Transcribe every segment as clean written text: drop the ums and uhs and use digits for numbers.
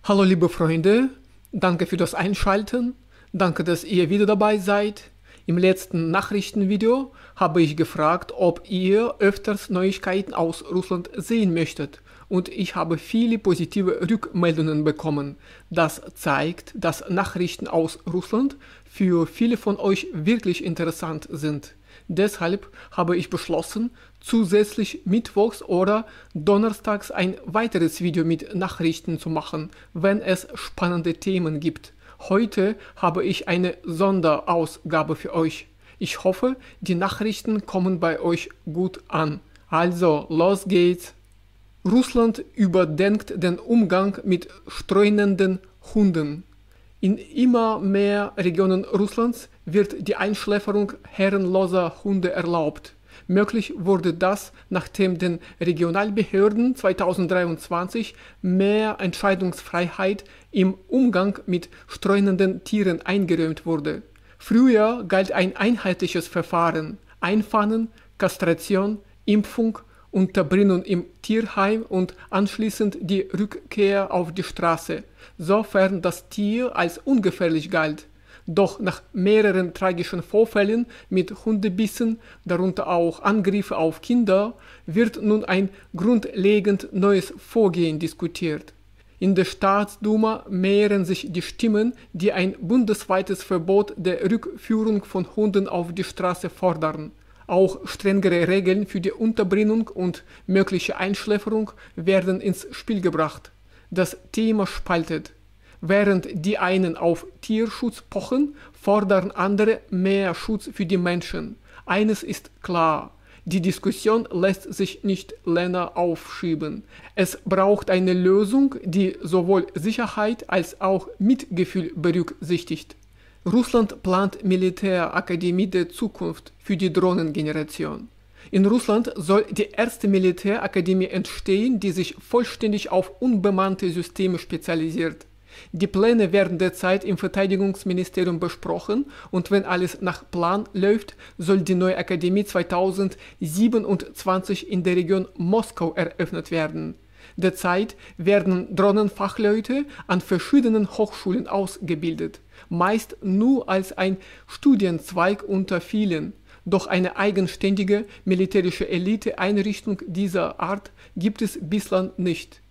Hallo liebe Freunde, danke für das Einschalten, danke, dass ihr wieder dabei seid. Im letzten Nachrichtenvideo habe ich gefragt, ob ihr öfters Neuigkeiten aus Russland sehen möchtet und ich habe viele positive Rückmeldungen bekommen. Das zeigt, dass Nachrichten aus Russland für viele von euch wirklich interessant sind. Deshalb habe ich beschlossen, zusätzlich mittwochs oder donnerstags ein weiteres Video mit Nachrichten zu machen, wenn es spannende Themen gibt. Heute habe ich eine Sonderausgabe für euch. Ich hoffe, die Nachrichten kommen bei euch gut an. Also, los geht's! Russland überdenkt den Umgang mit streunenden Hunden. In immer mehr Regionen Russlands wird die Einschläferung herrenloser Hunde erlaubt. Möglich wurde das, nachdem den Regionalbehörden 2023 mehr Entscheidungsfreiheit im Umgang mit streunenden Tieren eingeräumt wurde. Früher galt ein einheitliches Verfahren: Einfangen, Kastration, Impfung, Unterbringung im Tierheim und anschließend die Rückkehr auf die Straße, sofern das Tier als ungefährlich galt. Doch nach mehreren tragischen Vorfällen mit Hundebissen, darunter auch Angriffe auf Kinder, wird nun ein grundlegend neues Vorgehen diskutiert. In der Staatsduma mehren sich die Stimmen, die ein bundesweites Verbot der Rückführung von Hunden auf die Straße fordern. Auch strengere Regeln für die Unterbringung und mögliche Einschläferung werden ins Spiel gebracht. Das Thema spaltet. Während die einen auf Tierschutz pochen, fordern andere mehr Schutz für die Menschen. Eines ist klar: Die Diskussion lässt sich nicht länger aufschieben. Es braucht eine Lösung, die sowohl Sicherheit als auch Mitgefühl berücksichtigt. Russland plant Militärakademie der Zukunft für die Drohnengeneration. In Russland soll die erste Militärakademie entstehen, die sich vollständig auf unbemannte Systeme spezialisiert. Die Pläne werden derzeit im Verteidigungsministerium besprochen und wenn alles nach Plan läuft, soll die neue Akademie 2027 in der Region Moskau eröffnet werden. Derzeit werden Drohnenfachleute an verschiedenen Hochschulen ausgebildet, meist nur als ein Studienzweig unter vielen. Doch eine eigenständige militärische Elite-Einrichtung dieser Art gibt es bislang nicht.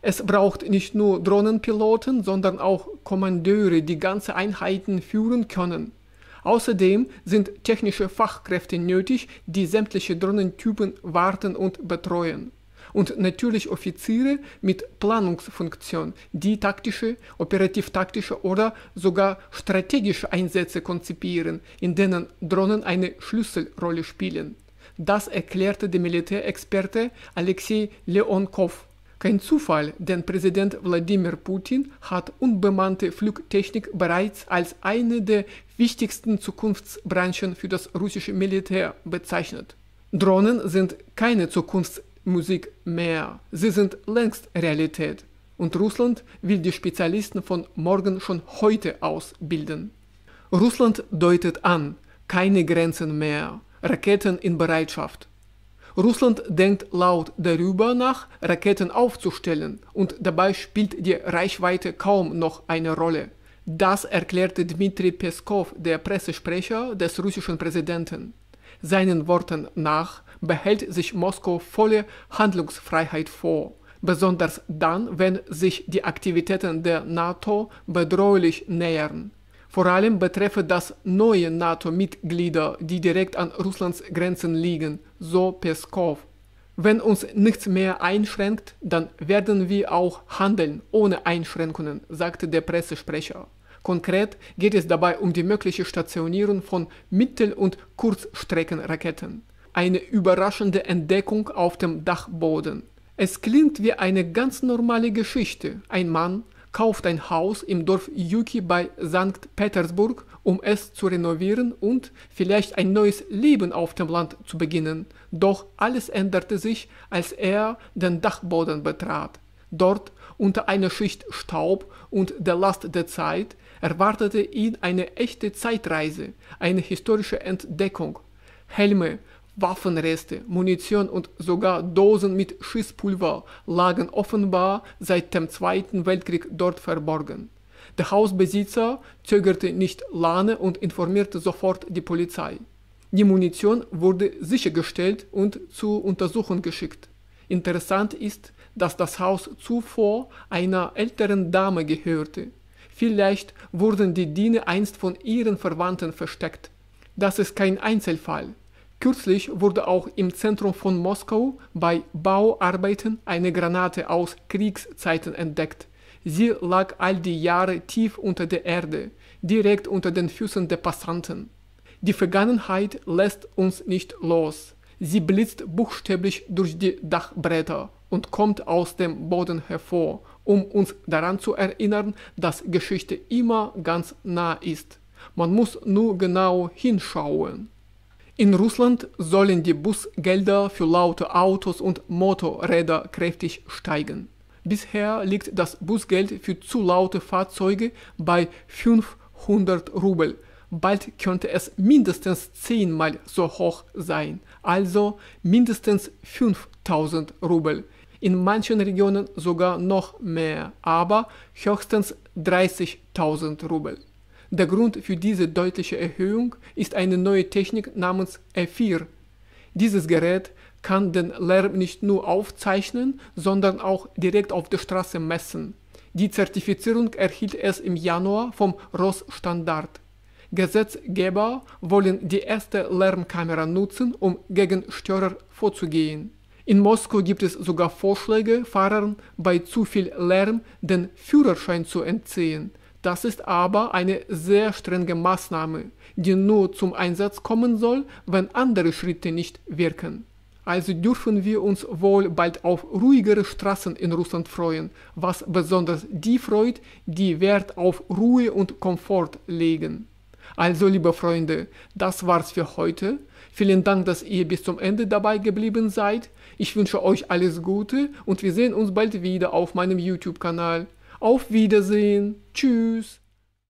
Es braucht nicht nur Drohnenpiloten, sondern auch Kommandeure, die ganze Einheiten führen können. Außerdem sind technische Fachkräfte nötig, die sämtliche Drohnentypen warten und betreuen. Und natürlich Offiziere mit Planungsfunktion, die taktische, operativ-taktische oder sogar strategische Einsätze konzipieren, in denen Drohnen eine Schlüsselrolle spielen. Das erklärte der Militärexperte Alexei Leonkov. Kein Zufall, denn Präsident Wladimir Putin hat unbemannte Flugtechnik bereits als eine der wichtigsten Zukunftsbranchen für das russische Militär bezeichnet. Drohnen sind keine Zukunftsmusik mehr, sie sind längst Realität. Und Russland will die Spezialisten von morgen schon heute ausbilden. Russland deutet an: keine Grenzen mehr, Raketen in Bereitschaft. Russland denkt laut darüber nach, Raketen aufzustellen, und dabei spielt die Reichweite kaum noch eine Rolle. Das erklärte Dmitri Peskov, der Pressesprecher des russischen Präsidenten. Seinen Worten nach behält sich Moskau volle Handlungsfreiheit vor, besonders dann, wenn sich die Aktivitäten der NATO bedrohlich nähern. Vor allem betreffe das neue NATO-Mitglieder, die direkt an Russlands Grenzen liegen, so Peskov. Wenn uns nichts mehr einschränkt, dann werden wir auch handeln ohne Einschränkungen, sagte der Pressesprecher. Konkret geht es dabei um die mögliche Stationierung von Mittel- und Kurzstreckenraketen. Eine überraschende Entdeckung auf dem Dachboden. Es klingt wie eine ganz normale Geschichte. Ein Mann kauft ein Haus im Dorf Juki bei Sankt Petersburg, um es zu renovieren und vielleicht ein neues Leben auf dem Land zu beginnen. Doch alles änderte sich, als er den Dachboden betrat. Dort, unter einer Schicht Staub und der Last der Zeit, erwartete ihn eine echte Zeitreise, eine historische Entdeckung. Helme, Waffenreste, Munition und sogar Dosen mit Schießpulver lagen offenbar seit dem Zweiten Weltkrieg dort verborgen. Der Hausbesitzer zögerte nicht lange und informierte sofort die Polizei. Die Munition wurde sichergestellt und zur Untersuchung geschickt. Interessant ist, dass das Haus zuvor einer älteren Dame gehörte. Vielleicht wurden die Diener einst von ihren Verwandten versteckt. Das ist kein Einzelfall. Kürzlich wurde auch im Zentrum von Moskau bei Bauarbeiten eine Granate aus Kriegszeiten entdeckt. Sie lag all die Jahre tief unter der Erde, direkt unter den Füßen der Passanten. Die Vergangenheit lässt uns nicht los. Sie blitzt buchstäblich durch die Dachbretter und kommt aus dem Boden hervor, um uns daran zu erinnern, dass Geschichte immer ganz nah ist. Man muss nur genau hinschauen. In Russland sollen die Bußgelder für laute Autos und Motorräder kräftig steigen. Bisher liegt das Bußgeld für zu laute Fahrzeuge bei 500 Rubel. Bald könnte es mindestens 10-mal so hoch sein, also mindestens 5000 Rubel. In manchen Regionen sogar noch mehr, aber höchstens 30.000 Rubel. Der Grund für diese deutliche Erhöhung ist eine neue Technik namens E4. Dieses Gerät kann den Lärm nicht nur aufzeichnen, sondern auch direkt auf der Straße messen. Die Zertifizierung erhielt es im Januar vom Rossstandard. Gesetzgeber wollen die erste Lärmkamera nutzen, um gegen Störer vorzugehen. In Moskau gibt es sogar Vorschläge, Fahrern bei zu viel Lärm den Führerschein zu entziehen. Das ist aber eine sehr strenge Maßnahme, die nur zum Einsatz kommen soll, wenn andere Schritte nicht wirken. Also dürfen wir uns wohl bald auf ruhigere Straßen in Russland freuen, was besonders die freut, die Wert auf Ruhe und Komfort legen. Also, liebe Freunde, das war's für heute. Vielen Dank, dass ihr bis zum Ende dabei geblieben seid. Ich wünsche euch alles Gute und wir sehen uns bald wieder auf meinem YouTube-Kanal. Auf Wiedersehen. Tschüss.